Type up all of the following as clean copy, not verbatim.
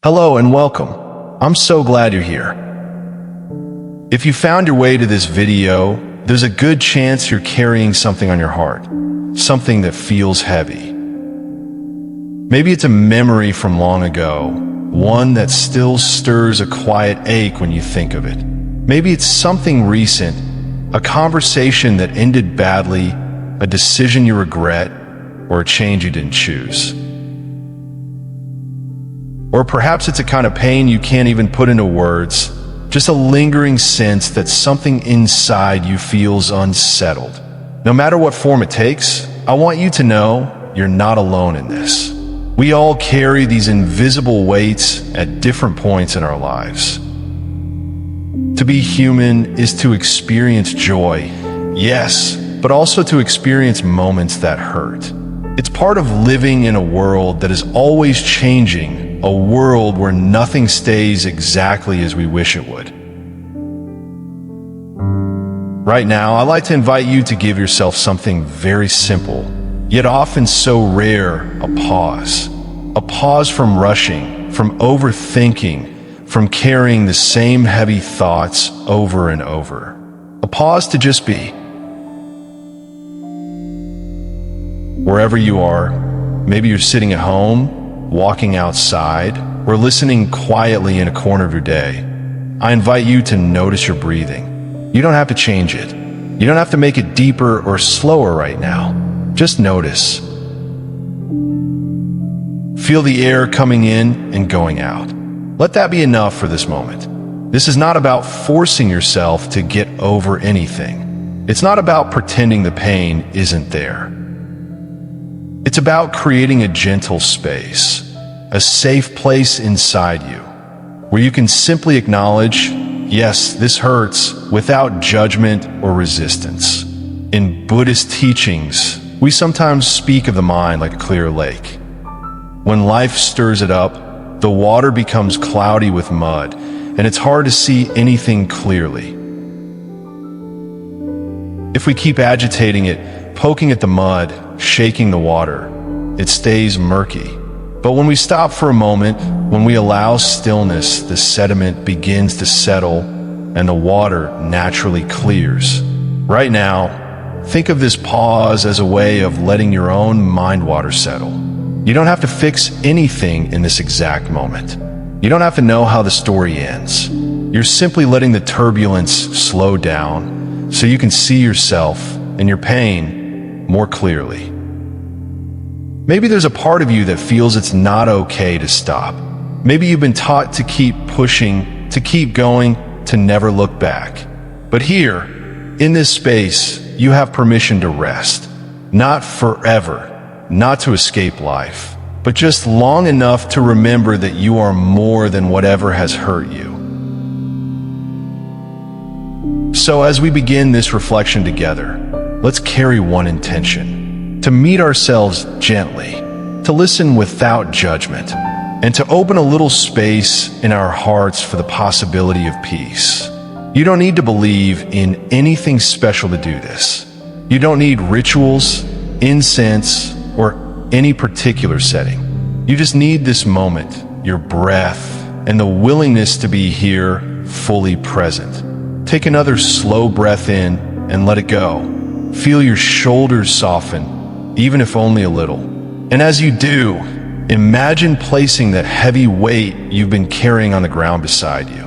Hello and welcome. I'm so glad you're here. If you found your way to this video, there's a good chance you're carrying something on your heart, something that feels heavy. Maybe it's a memory from long ago, one that still stirs a quiet ache when you think of it. Maybe it's something recent, a conversation that ended badly, a decision you regret, or a change you didn't choose. Or perhaps it's a kind of pain you can't even put into words, just a lingering sense that something inside you feels unsettled. No matter what form it takes, I want you to know you're not alone in this. We all carry these invisible weights at different points in our lives. To be human is to experience joy, yes, but also to experience moments that hurt. It's part of living in a world that is always changing, a world where nothing stays exactly as we wish it would. Right now, I'd like to invite you to give yourself something very simple, yet often so rare, a pause. A pause from rushing, from overthinking, from carrying the same heavy thoughts over and over. A pause to just be. Wherever you are, maybe you're sitting at home, walking outside, or listening quietly in a corner of your day, I invite you to notice your breathing. You don't have to change it. You don't have to make it deeper or slower right now. Just notice. Feel the air coming in and going out. Let that be enough for this moment. This is not about forcing yourself to get over anything. It's not about pretending the pain isn't there. It's about creating a gentle space, a safe place inside you, where you can simply acknowledge, yes, this hurts, without judgment or resistance. In Buddhist teachings, we sometimes speak of the mind like a clear lake. When life stirs it up, the water becomes cloudy with mud, and it's hard to see anything clearly. If we keep agitating it, poking at the mud, shaking the water, it stays murky. But when we stop for a moment, when we allow stillness, the sediment begins to settle and the water naturally clears. Right now, think of this pause as a way of letting your own mind water settle. You don't have to fix anything in this exact moment. You don't have to know how the story ends. You're simply letting the turbulence slow down so you can see yourself and your pain more clearly. Maybe there's a part of you that feels it's not okay to stop. Maybe you've been taught to keep pushing, to keep going, to never look back. But here, in this space, you have permission to rest. Not forever, not to escape life, but just long enough to remember that you are more than whatever has hurt you. So as we begin this reflection together, let's carry one intention: to meet ourselves gently, to listen without judgment, and to open a little space in our hearts for the possibility of peace. You don't need to believe in anything special to do this. You don't need rituals, incense, or any particular setting. You just need this moment, your breath, and the willingness to be here, fully present. Take another slow breath in and let it go. Feel your shoulders soften, even if only a little. And as you do, imagine placing that heavy weight you've been carrying on the ground beside you.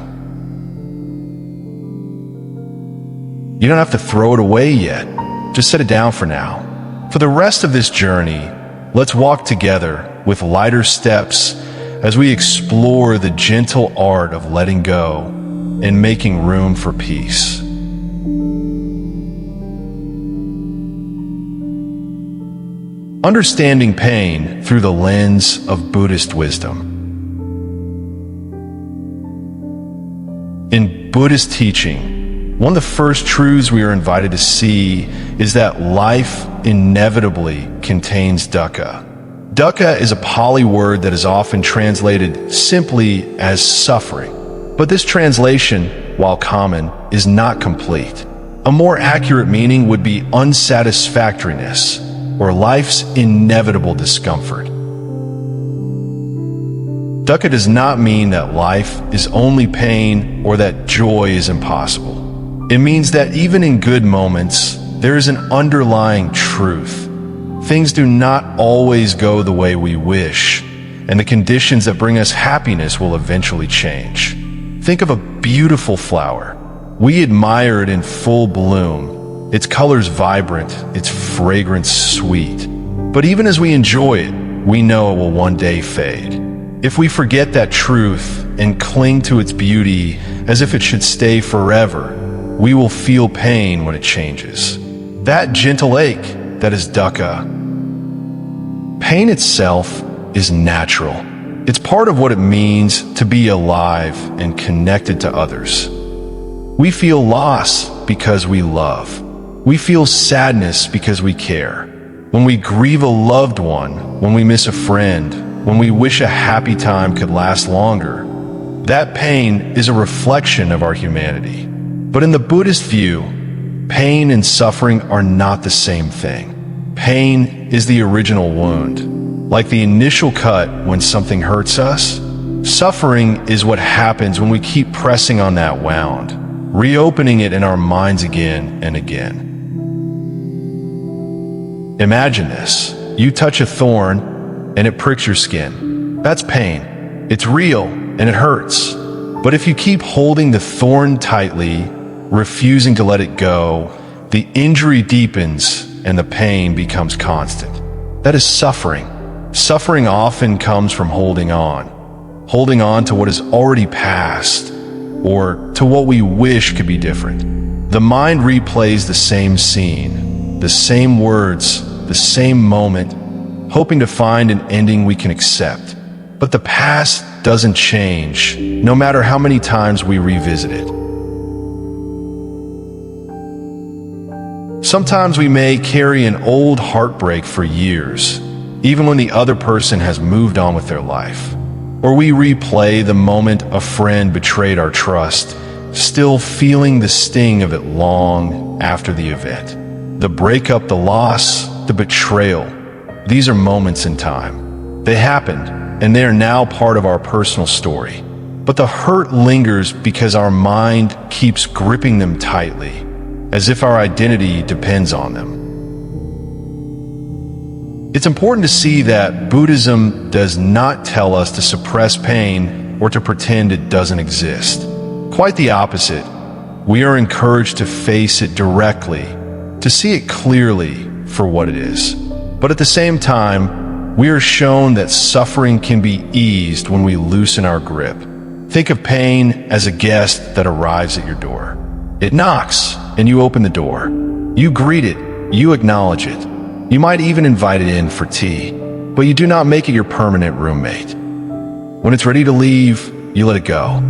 You don't have to throw it away yet. Just set it down for now. For the rest of this journey, let's walk together with lighter steps as we explore the gentle art of letting go and making room for peace. Understanding pain through the lens of Buddhist wisdom. In Buddhist teaching, one of the first truths we are invited to see is that life inevitably contains dukkha. Dukkha is a Pali word that is often translated simply as suffering. But this translation, while common, is not complete. A more accurate meaning would be unsatisfactoriness, or life's inevitable discomfort. Dukkha does not mean that life is only pain or that joy is impossible. It means that even in good moments, there is an underlying truth. Things do not always go the way we wish, and the conditions that bring us happiness will eventually change. Think of a beautiful flower. We admire it in full bloom, its colors vibrant, its fragrance sweet. But even as we enjoy it, we know it will one day fade. If we forget that truth and cling to its beauty as if it should stay forever, we will feel pain when it changes. That gentle ache, that is dukkha. Pain itself is natural. It's part of what it means to be alive and connected to others. We feel loss because we love. We feel sadness because we care. When we grieve a loved one, when we miss a friend, when we wish a happy time could last longer, that pain is a reflection of our humanity. But in the Buddhist view, pain and suffering are not the same thing. Pain is the original wound. Like the initial cut when something hurts us, suffering is what happens when we keep pressing on that wound, reopening it in our minds again and again. Imagine this. You touch a thorn and it pricks your skin. That's pain. It's real and it hurts. But if you keep holding the thorn tightly, refusing to let it go, the injury deepens and the pain becomes constant. That is suffering. Suffering often comes from holding on to what is already past, or to what we wish could be different. The mind replays the same scene, the same words, the same moment, hoping to find an ending we can accept. But the past doesn't change, no matter how many times we revisit it. Sometimes we may carry an old heartbreak for years, even when the other person has moved on with their life. Or we replay the moment a friend betrayed our trust, still feeling the sting of it long after the event. The breakup, the loss, the betrayal, these are moments in time. They happened, and they are now part of our personal story. But the hurt lingers because our mind keeps gripping them tightly, as if our identity depends on them. It's important to see that Buddhism does not tell us to suppress pain or to pretend it doesn't exist. Quite the opposite. We are encouraged to face it directly, to see it clearly for what it is. But at the same time, we are shown that suffering can be eased when we loosen our grip. Think of pain as a guest that arrives at your door. It knocks, and you open the door. You greet it, you acknowledge it. You might even invite it in for tea, but you do not make it your permanent roommate. When it's ready to leave, you let it go.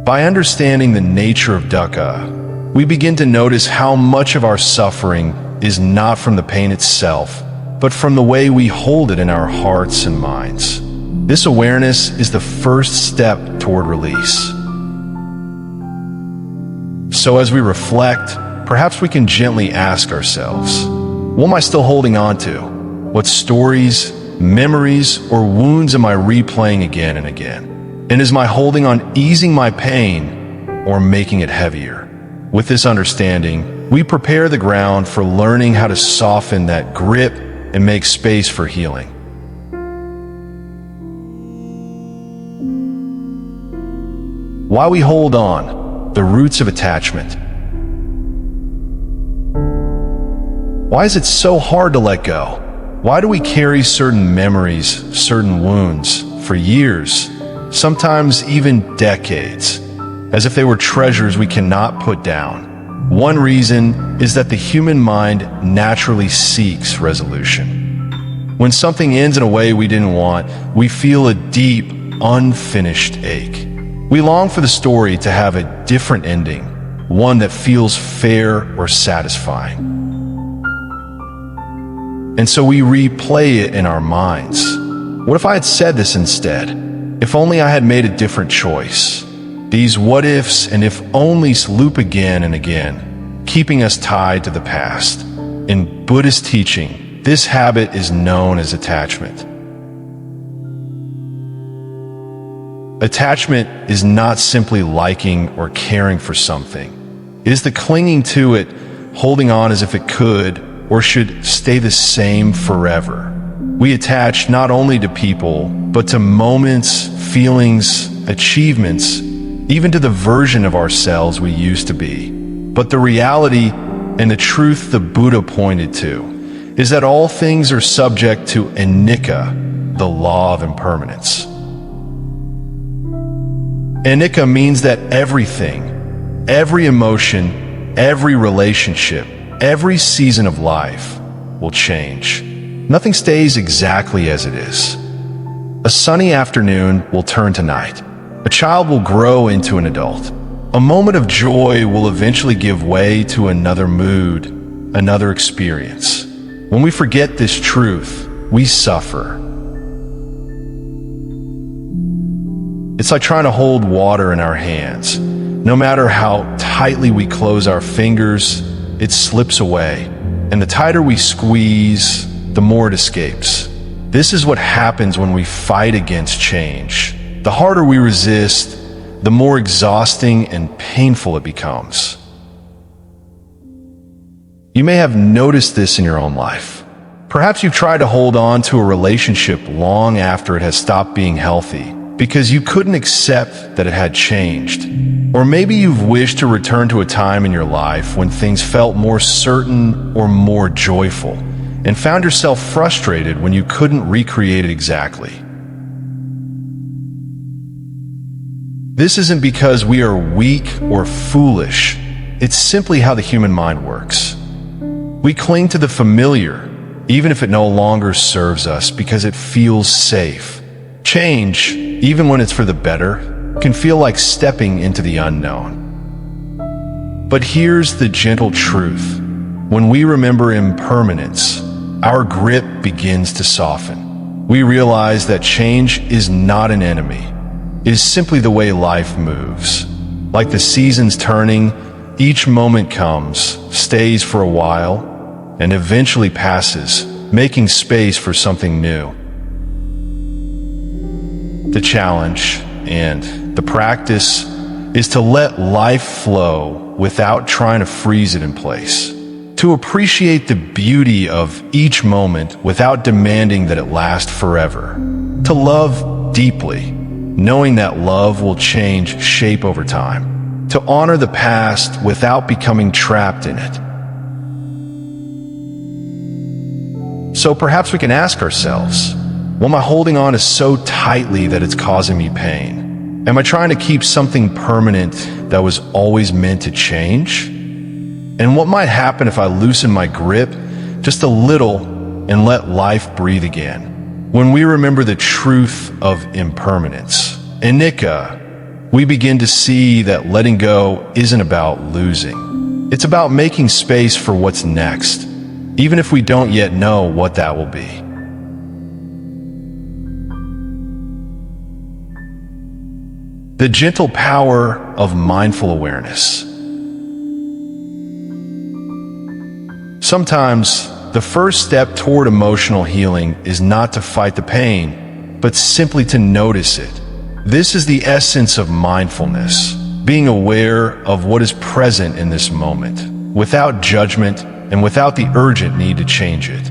By understanding the nature of dukkha, we begin to notice how much of our suffering is not from the pain itself, but from the way we hold it in our hearts and minds. This awareness is the first step toward release. So as we reflect, perhaps we can gently ask ourselves, what am I still holding on to? What stories, memories, or wounds am I replaying again and again? And is my holding on easing my pain or making it heavier? With this understanding, we prepare the ground for learning how to soften that grip and make space for healing. Why we hold on, the roots of attachment. Why is it so hard to let go? Why do we carry certain memories, certain wounds, for years, sometimes even decades, as if they were treasures we cannot put down? One reason is that the human mind naturally seeks resolution. When something ends in a way we didn't want, we feel a deep, unfinished ache. We long for the story to have a different ending, one that feels fair or satisfying. And so we replay it in our minds. What if I had said this instead? If only I had made a different choice. These what ifs and if onlys loop again and again, keeping us tied to the past. In Buddhist teaching, this habit is known as attachment. Attachment is not simply liking or caring for something. It is the clinging to it, holding on as if it could or should stay the same forever. We attach not only to people, but to moments, feelings, achievements, even to the version of ourselves we used to be. But the reality and the truth the Buddha pointed to is that all things are subject to anicca, the law of impermanence. Anicca means that everything, every emotion, every relationship, every season of life will change. Nothing stays exactly as it is. A sunny afternoon will turn to night. A child will grow into an adult. A moment of joy will eventually give way to another mood, another experience. When we forget this truth, we suffer. It's like trying to hold water in our hands. No matter how tightly we close our fingers, it slips away. And the tighter we squeeze, the more it escapes. This is what happens when we fight against change. The harder we resist, the more exhausting and painful it becomes. You may have noticed this in your own life. Perhaps you've tried to hold on to a relationship long after it has stopped being healthy, because you couldn't accept that it had changed. Or maybe you've wished to return to a time in your life when things felt more certain or more joyful, and found yourself frustrated when you couldn't recreate it exactly. This isn't because we are weak or foolish. It's simply how the human mind works. We cling to the familiar, even if it no longer serves us, because it feels safe. Change, even when it's for the better, can feel like stepping into the unknown. But here's the gentle truth. When we remember impermanence, our grip begins to soften. We realize that change is not an enemy. It is simply the way life moves. Like the seasons turning, each moment comes, stays for a while, and eventually passes, making space for something new. The challenge and the practice is to let life flow without trying to freeze it in place. To appreciate the beauty of each moment without demanding that it last forever. To love deeply, knowing that love will change shape over time. To honor the past without becoming trapped in it. So perhaps we can ask ourselves, well, am I holding on to so tightly that it's causing me pain? Am I trying to keep something permanent that was always meant to change? And what might happen if I loosen my grip just a little and let life breathe again? When we remember the truth of impermanence, anicca, we begin to see that letting go isn't about losing. It's about making space for what's next, even if we don't yet know what that will be. The gentle power of mindful awareness. Sometimes, the first step toward emotional healing is not to fight the pain, but simply to notice it. This is the essence of mindfulness, being aware of what is present in this moment, without judgment and without the urgent need to change it.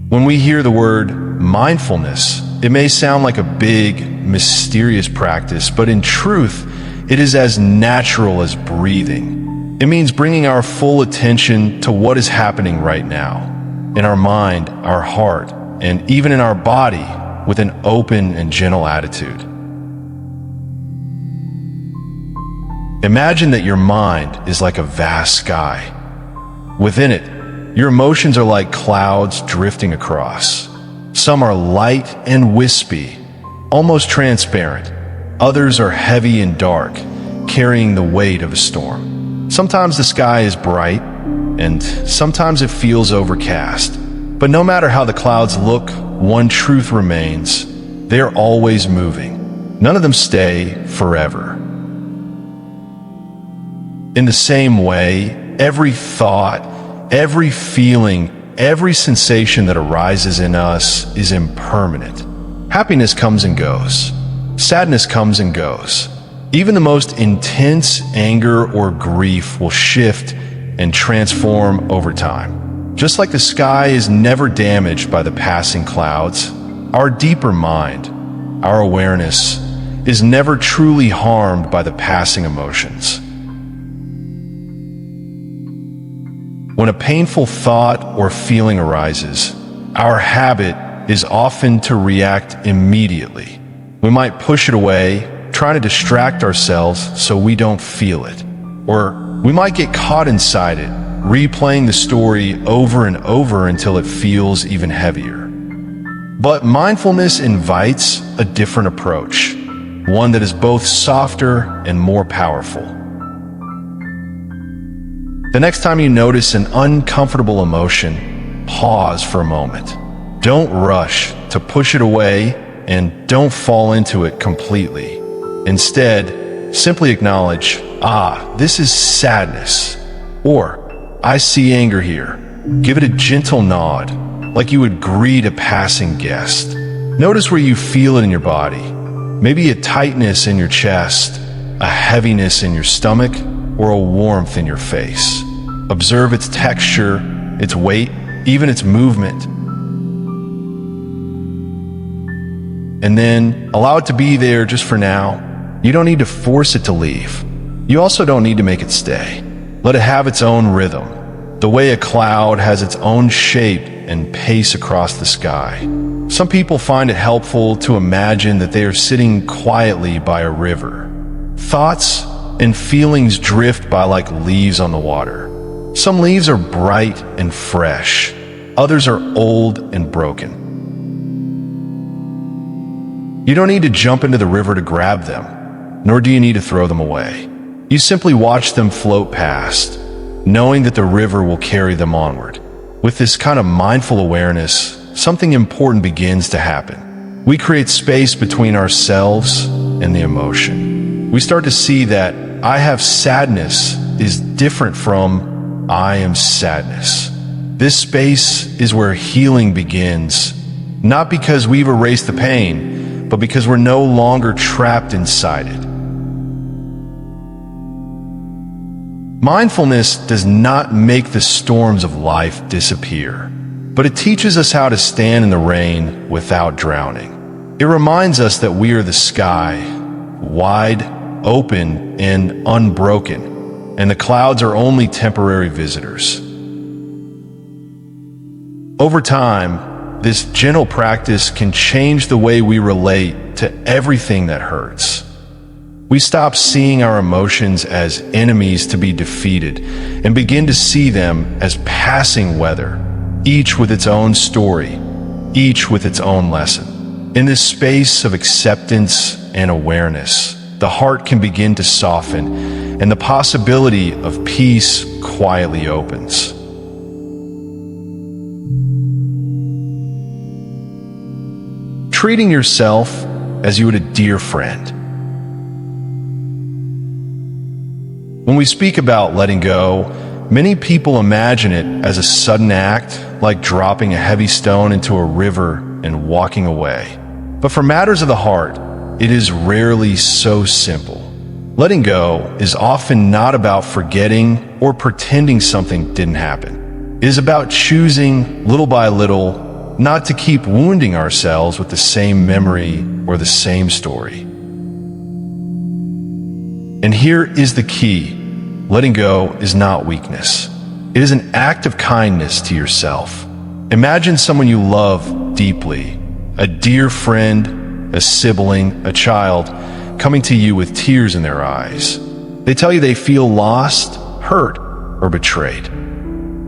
When we hear the word mindfulness, it may sound like a big, mysterious practice, but in truth, it is as natural as breathing. It means bringing our full attention to what is happening right now, in our mind, our heart, and even in our body, with an open and gentle attitude. Imagine that your mind is like a vast sky. Within it, your emotions are like clouds drifting across. Some are light and wispy, almost transparent. Others are heavy and dark, carrying the weight of a storm. Sometimes the sky is bright, and sometimes it feels overcast. But no matter how the clouds look, one truth remains: they're always moving. None of them stay forever. In the same way, every thought, every feeling, every sensation that arises in us is impermanent. Happiness comes and goes. Sadness comes and goes. Even the most intense anger or grief will shift and transform over time. Just like the sky is never damaged by the passing clouds, our deeper mind, our awareness, is never truly harmed by the passing emotions. When a painful thought or feeling arises, our habit is often to react immediately. We might push it away, trying to distract ourselves so we don't feel it. Or we might get caught inside it, replaying the story over and over until it feels even heavier. But mindfulness invites a different approach, one that is both softer and more powerful. The next time you notice an uncomfortable emotion, pause for a moment. Don't rush to push it away and don't fall into it completely. Instead, simply acknowledge, this is sadness, or I see anger here. Give it a gentle nod, like you would greet a passing guest. Notice where you feel it in your body. Maybe a tightness in your chest, a heaviness in your stomach, or a warmth in your face. Observe its texture, its weight, even its movement. And then allow it to be there just for now. You don't need to force it to leave. You also don't need to make it stay. Let it have its own rhythm, the way a cloud has its own shape and pace across the sky. Some people find it helpful to imagine that they are sitting quietly by a river. Thoughts and feelings drift by like leaves on the water. Some leaves are bright and fresh. Others are old and broken. You don't need to jump into the river to grab them, nor do you need to throw them away. You simply watch them float past, knowing that the river will carry them onward. With this kind of mindful awareness, something important begins to happen. We create space between ourselves and the emotion. We start to see that I have sadness is different from I am sadness. This space is where healing begins, not because we've erased the pain, but because we're no longer trapped inside it. Mindfulness does not make the storms of life disappear, but it teaches us how to stand in the rain without drowning. It reminds us that we are the sky, wide, open, and unbroken, and the clouds are only temporary visitors. Over time, this gentle practice can change the way we relate to everything that hurts. We stop seeing our emotions as enemies to be defeated and begin to see them as passing weather, each with its own story, each with its own lesson. In this space of acceptance and awareness, the heart can begin to soften and the possibility of peace quietly opens. Treating yourself as you would a dear friend. When we speak about letting go, many people imagine it as a sudden act, like dropping a heavy stone into a river and walking away. But for matters of the heart, it is rarely so simple. Letting go is often not about forgetting or pretending something didn't happen. It is about choosing, little by little, not to keep wounding ourselves with the same memory or the same story. And here is the key. Letting go is not weakness. It is an act of kindness to yourself. Imagine someone you love deeply, a dear friend, a sibling, a child, coming to you with tears in their eyes. They tell you they feel lost, hurt, or betrayed.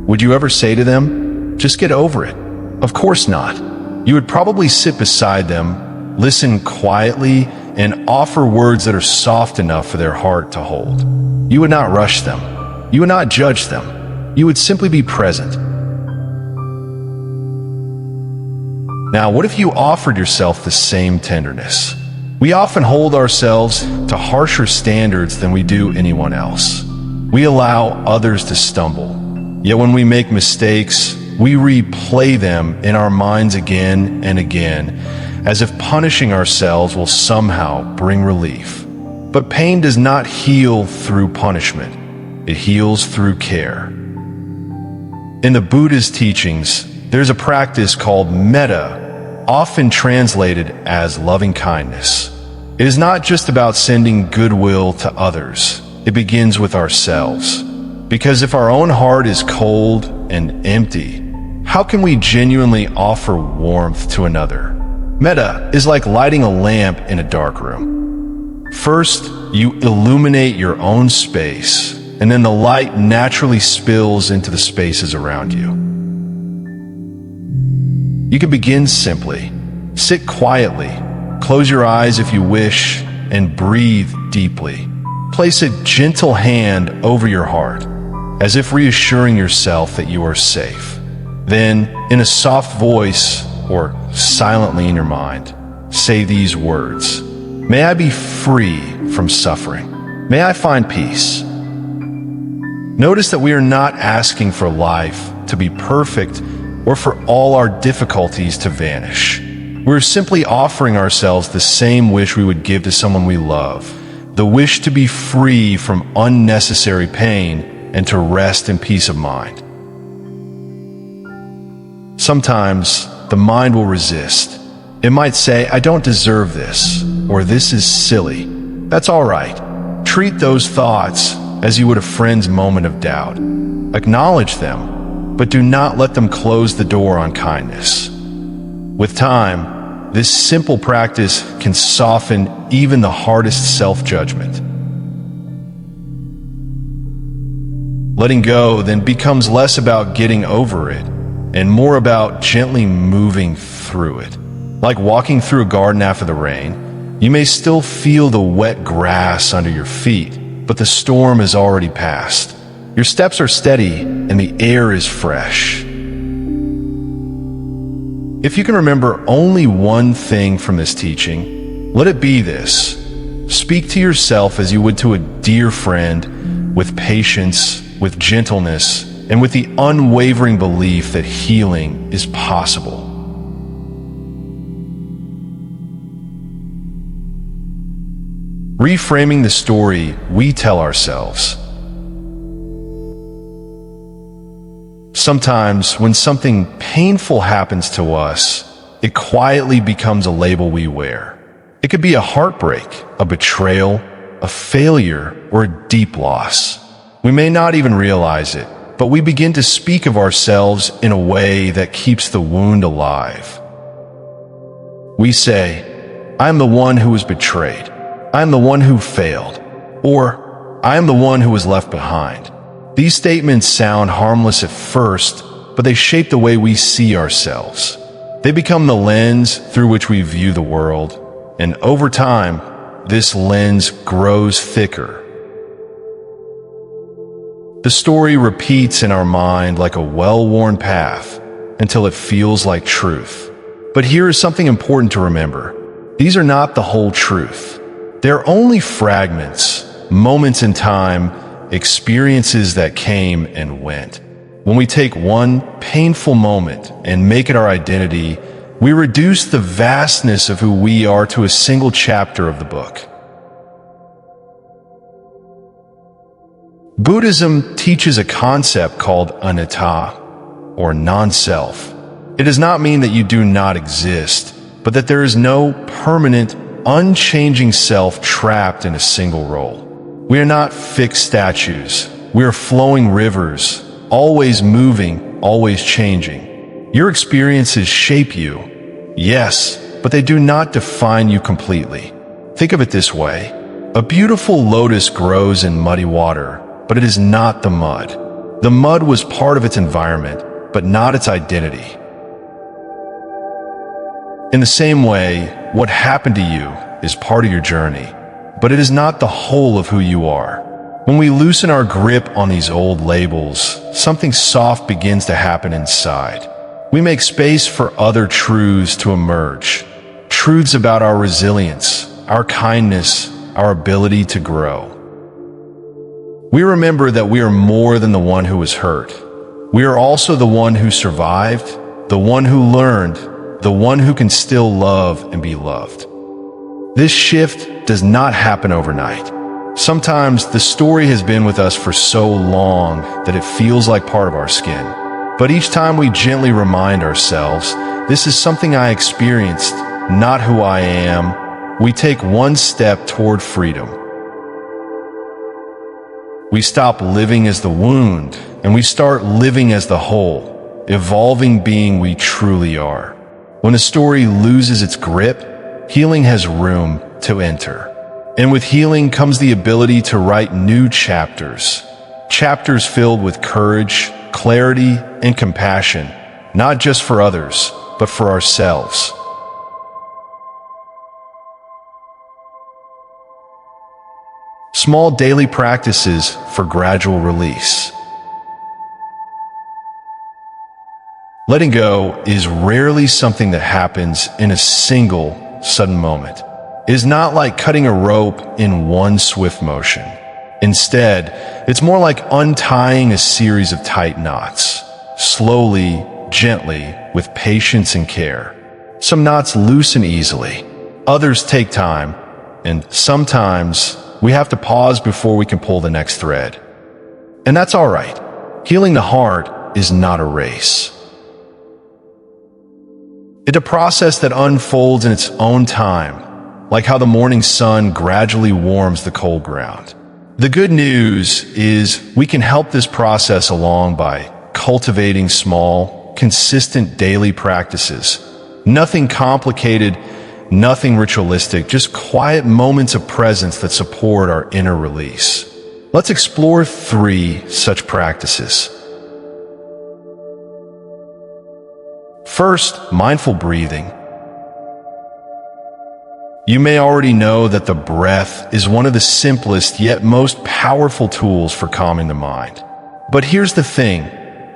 Would you ever say to them, just get over it? Of course not. You would probably sit beside them, listen quietly, and offer words that are soft enough for their heart to hold. You would not rush them. You would not judge them. You would simply be present. Now, what if you offered yourself the same tenderness? We often hold ourselves to harsher standards than we do anyone else. We allow others to stumble. Yet when we make mistakes, we replay them in our minds again and again, as if punishing ourselves will somehow bring relief. But pain does not heal through punishment. It heals through care. In the Buddhist teachings, there's a practice called metta, often translated as loving kindness. It is not just about sending goodwill to others. It begins with ourselves. Because if our own heart is cold and empty, how can we genuinely offer warmth to another? Metta is like lighting a lamp in a dark room. First, you illuminate your own space, and then the light naturally spills into the spaces around you. You can begin simply. Sit quietly, close your eyes if you wish, and breathe deeply. Place a gentle hand over your heart, as if reassuring yourself that you are safe. Then, in a soft voice or silently in your mind, say these words: May I be free from suffering. May I find peace. Notice that we are not asking for life to be perfect or for all our difficulties to vanish. We're simply offering ourselves the same wish we would give to someone we love, the wish to be free from unnecessary pain and to rest in peace of mind. Sometimes the mind will resist. It might say, I don't deserve this, or this is silly. That's all right. Treat those thoughts as you would a friend's moment of doubt. Acknowledge them, but do not let them close the door on kindness. With time, this simple practice can soften even the hardest self-judgment. Letting go then becomes less about getting over it and more about gently moving through it. Like walking through a garden after the rain, you may still feel the wet grass under your feet, but the storm has already passed. Your steps are steady and the air is fresh. If you can remember only one thing from this teaching, let it be this: speak to yourself as you would to a dear friend, with patience, with gentleness, and with the unwavering belief that healing is possible. Reframing the story we tell ourselves. Sometimes when something painful happens to us, it quietly becomes a label we wear. It could be a heartbreak, a betrayal, a failure, or a deep loss. We may not even realize it, but we begin to speak of ourselves in a way that keeps the wound alive. We say, I am the one who was betrayed. I am the one who failed. Or, I am the one who was left behind. These statements sound harmless at first, but they shape the way we see ourselves. They become the lens through which we view the world, and over time, this lens grows thicker. The story repeats in our mind like a well-worn path until it feels like truth. But here is something important to remember. These are not the whole truth. They're only fragments, moments in time, experiences that came and went. When we take one painful moment and make it our identity, we reduce the vastness of who we are to a single chapter of the book. Buddhism teaches a concept called anatta, or non-self. It does not mean that you do not exist, but that there is no permanent, unchanging self trapped in a single role. We are not fixed statues. We are flowing rivers, always moving, always changing. Your experiences shape you, yes, but they do not define you completely. Think of it this way. A beautiful lotus grows in muddy water, but it is not the mud. The mud was part of its environment, but not its identity. In the same way, what happened to you is part of your journey, but it is not the whole of who you are. When we loosen our grip on these old labels, something soft begins to happen inside. We make space for other truths to emerge. Truths about our resilience, our kindness, our ability to grow. We remember that we are more than the one who was hurt. We are also the one who survived, the one who learned, the one who can still love and be loved. This shift does not happen overnight. Sometimes the story has been with us for so long that it feels like part of our skin. But each time we gently remind ourselves, this is something I experienced, not who I am, we take one step toward freedom. We stop living as the wound, and we start living as the whole, evolving being we truly are. When a story loses its grip, healing has room to enter. And with healing comes the ability to write new chapters. Chapters filled with courage, clarity, and compassion, not just for others, but for ourselves. Small daily practices for gradual release. Letting go is rarely something that happens in a single, sudden moment. It is not like cutting a rope in one swift motion. Instead, it's more like untying a series of tight knots, slowly, gently, with patience and care. Some knots loosen easily, others take time, and sometimes we have to pause before we can pull the next thread. And that's all right. Healing the heart is not a race. It's a process that unfolds in its own time, like how the morning sun gradually warms the cold ground. The good news is we can help this process along by cultivating small, consistent daily practices. Nothing complicated, nothing ritualistic, just quiet moments of presence that support our inner release. Let's explore 3 such practices. First, mindful breathing. You may already know that the breath is one of the simplest yet most powerful tools for calming the mind. But here's the thing,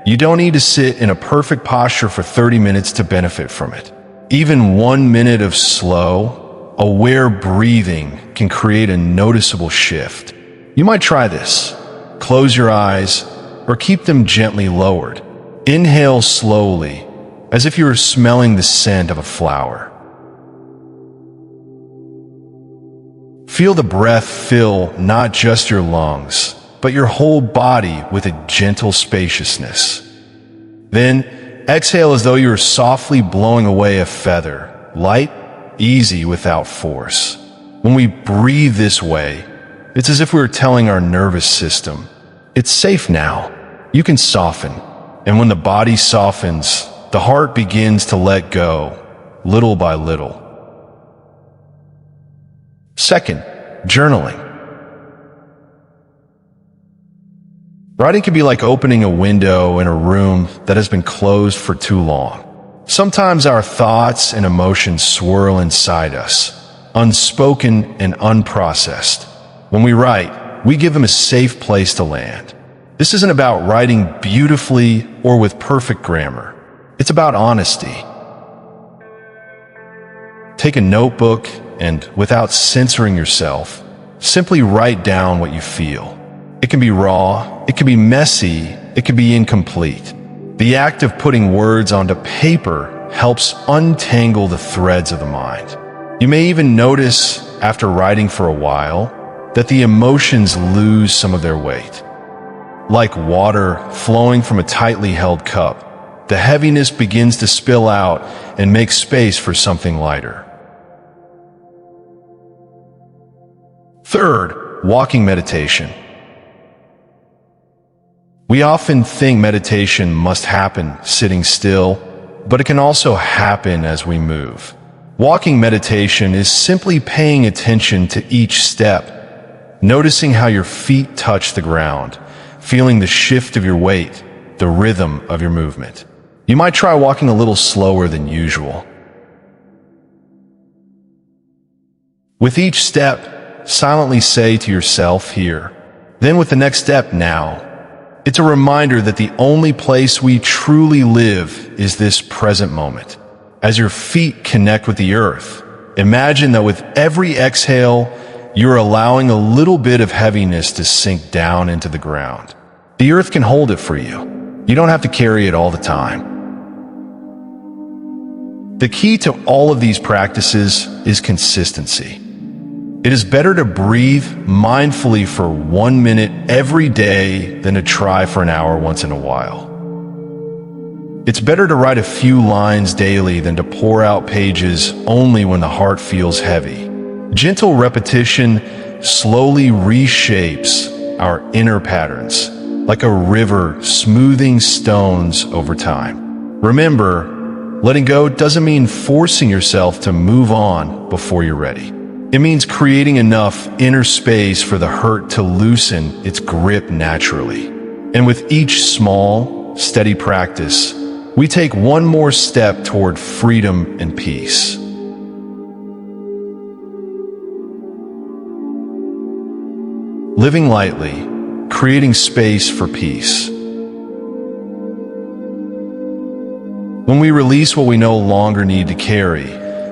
you don't need to sit in a perfect posture for 30 minutes to benefit from it. Even 1 minute of slow, aware breathing can create a noticeable shift. You might try this. Close your eyes or keep them gently lowered. Inhale slowly, as if you were smelling the scent of a flower. Feel the breath fill not just your lungs, but your whole body with a gentle spaciousness. Then, exhale as though you were softly blowing away a feather, light, easy, without force. When we breathe this way, it's as if we were telling our nervous system, it's safe now, you can soften. And when the body softens, the heart begins to let go, little by little. Second, journaling. Writing can be like opening a window in a room that has been closed for too long. Sometimes our thoughts and emotions swirl inside us, unspoken and unprocessed. When we write, we give them a safe place to land. This isn't about writing beautifully or with perfect grammar. It's about honesty. Take a notebook and, without censoring yourself, simply write down what you feel. It can be raw, it can be messy, it can be incomplete. The act of putting words onto paper helps untangle the threads of the mind. You may even notice, after writing for a while, that the emotions lose some of their weight. Like water flowing from a tightly held cup, the heaviness begins to spill out and make space for something lighter. Third, walking meditation. We often think meditation must happen sitting still, but it can also happen as we move. Walking meditation is simply paying attention to each step, noticing how your feet touch the ground, feeling the shift of your weight, the rhythm of your movement. You might try walking a little slower than usual. With each step, silently say to yourself, here. Then with the next step, now. It's a reminder that the only place we truly live is this present moment. As your feet connect with the earth, imagine that with every exhale, you're allowing a little bit of heaviness to sink down into the ground. The earth can hold it for you. You don't have to carry it all the time. The key to all of these practices is consistency. It is better to breathe mindfully for 1 minute every day than to try for an hour once in a while. It's better to write a few lines daily than to pour out pages only when the heart feels heavy. Gentle repetition slowly reshapes our inner patterns, like a river smoothing stones over time. Remember, letting go doesn't mean forcing yourself to move on before you're ready. It means creating enough inner space for the hurt to loosen its grip naturally. And with each small, steady practice, we take one more step toward freedom and peace. Living lightly, creating space for peace. When we release what we no longer need to carry,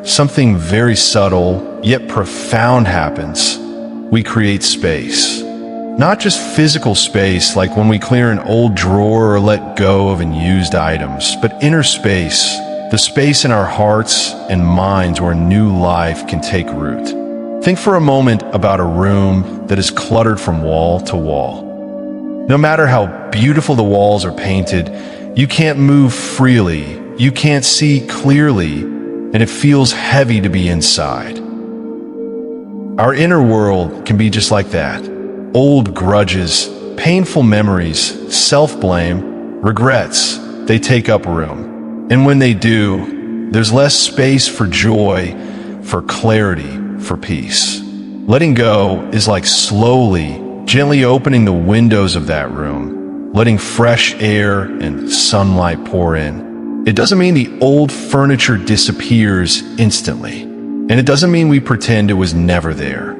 something very subtle yet profound happens. We create space. Not just physical space like when we clear an old drawer or let go of unused items, but inner space, the space in our hearts and minds where new life can take root. Think for a moment about a room that is cluttered from wall to wall. No matter how beautiful the walls are painted, you can't move freely, you can't see clearly, and it feels heavy to be inside. Our inner world can be just like that. Old grudges, painful memories, self-blame, regrets, they take up room. And when they do, there's less space for joy, for clarity, for peace. Letting go is like slowly, gently opening the windows of that room, letting fresh air and sunlight pour in. It doesn't mean the old furniture disappears instantly. And it doesn't mean we pretend it was never there.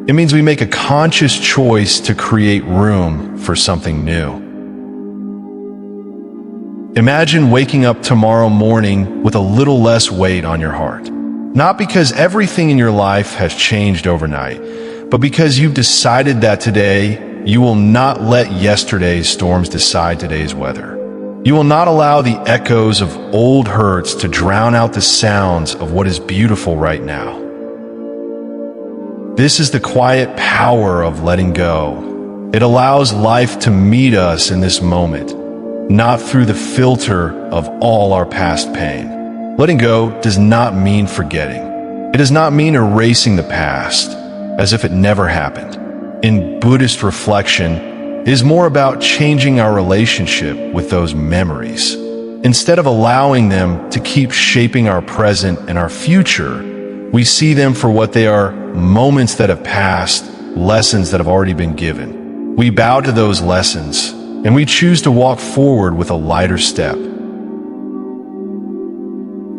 It means we make a conscious choice to create room for something new. Imagine waking up tomorrow morning with a little less weight on your heart. Not because everything in your life has changed overnight, but because you've decided that today you will not let yesterday's storms decide today's weather. You will not allow the echoes of old hurts to drown out the sounds of what is beautiful right now. This is the quiet power of letting go. It allows life to meet us in this moment, not through the filter of all our past pain. Letting go does not mean forgetting. It does not mean erasing the past, as if it never happened. In Buddhist reflection, it is more about changing our relationship with those memories. Instead of allowing them to keep shaping our present and our future, we see them for what they are: moments that have passed, lessons that have already been given. We bow to those lessons, and we choose to walk forward with a lighter step.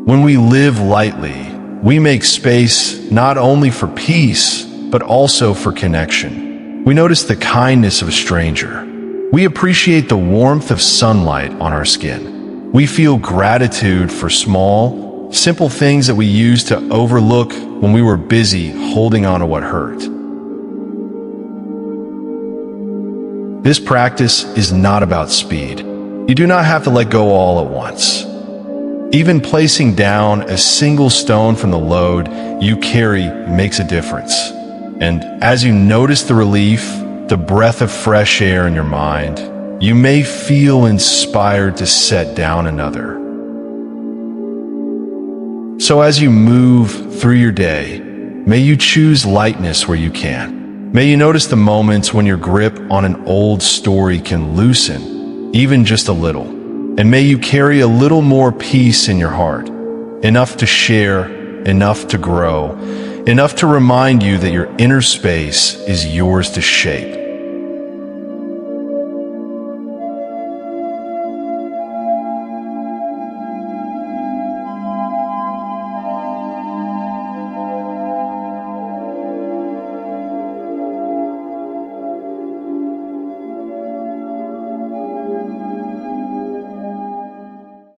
When we live lightly, we make space not only for peace, but also for connection. We notice the kindness of a stranger. We appreciate the warmth of sunlight on our skin. We feel gratitude for small, simple things that we used to overlook when we were busy holding on to what hurt. This practice is not about speed. You do not have to let go all at once. Even placing down a single stone from the load you carry makes a difference. And as you notice the relief, the breath of fresh air in your mind, you may feel inspired to set down another. So as you move through your day, may you choose lightness where you can. May you notice the moments when your grip on an old story can loosen, even just a little. And may you carry a little more peace in your heart, enough to share, enough to grow, enough to remind you that your inner space is yours to shape.